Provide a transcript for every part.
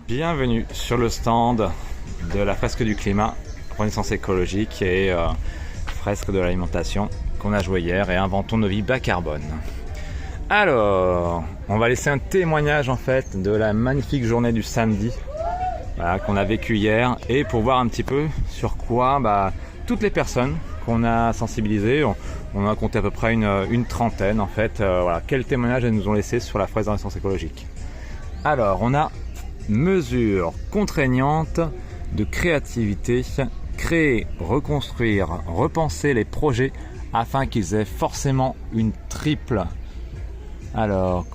Bienvenue sur le stand de la fresque du climat, Renaissance écologique et fresque de l'alimentation qu'on a joué hier et inventons nos vies bas carbone. Alors, on va laisser un témoignage en fait de la magnifique journée du samedi qu'on a vécu hier et pour voir un petit peu sur quoi toutes les personnes qu'on a sensibilisées, on a compté à peu près une trentaine en fait, quels témoignages elles nous ont laissé sur la fresque de Renaissance écologique. Alors, on a mesures contraignantes de créativité, créer, reconstruire, repenser les projets afin qu'ils aient forcément une triple. Alors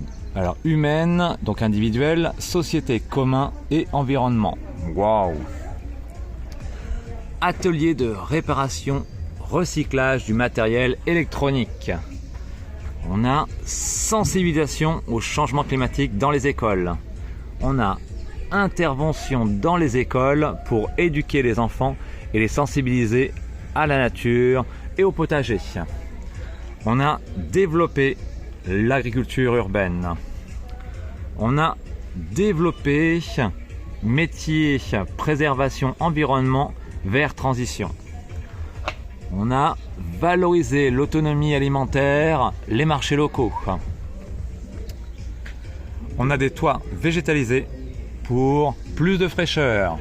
humaine, donc individuelle, société, commun et environnement. Waouh! Atelier de réparation, recyclage du matériel électronique. On a sensibilisation au changement climatique dans les écoles. On a intervention dans les écoles pour éduquer les enfants et les sensibiliser à la nature et au potager. On a développé l'agriculture urbaine. On a développé métier préservation environnement vers transition. On a valorisé l'autonomie alimentaire, les marchés locaux. On a des toits végétalisés pour plus de fraîcheur.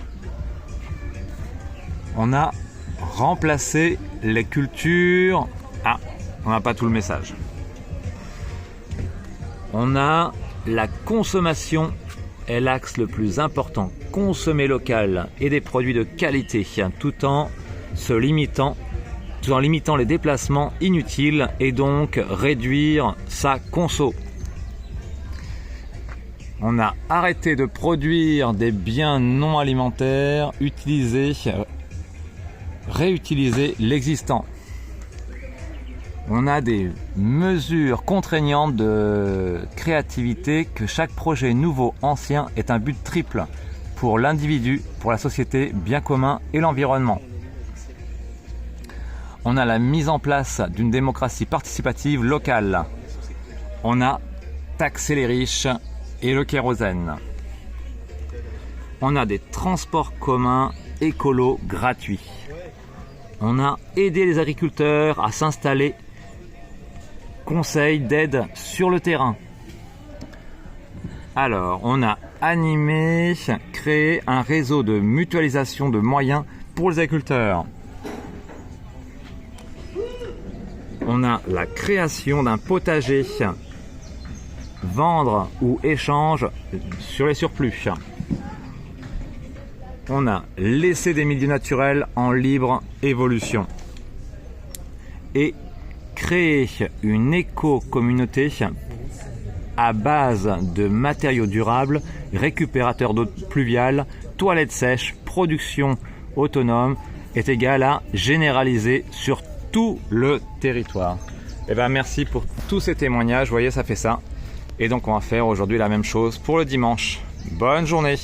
On a remplacé les cultures. On n'a pas tout le message. On a la consommation est l'axe le plus important. Consommer local et des produits de qualité tout en limitant les déplacements inutiles et donc réduire sa conso. On a arrêté de produire des biens non alimentaires, réutiliser l'existant. On a des mesures contraignantes de créativité que chaque projet nouveau, ancien est un but triple pour l'individu, pour la société, bien commun et l'environnement. On a la mise en place d'une démocratie participative locale. On a taxé les riches et le kérosène. On a des transports communs écolos gratuits. On a aidé les agriculteurs à s'installer. Conseil d'aide sur le terrain. Alors, on a animé, créé un réseau de mutualisation de moyens pour les agriculteurs. On a la création d'un potager, vendre ou échange sur les surplus. On a laissé des milieux naturels en libre évolution. Et créer une éco-communauté à base de matériaux durables, récupérateurs d'eau pluviale, toilettes sèches, production autonome est égal à généraliser sur tout le territoire. Merci pour tous ces témoignages, vous voyez ça fait ça. Et donc on va faire aujourd'hui la même chose pour le dimanche. Bonne journée!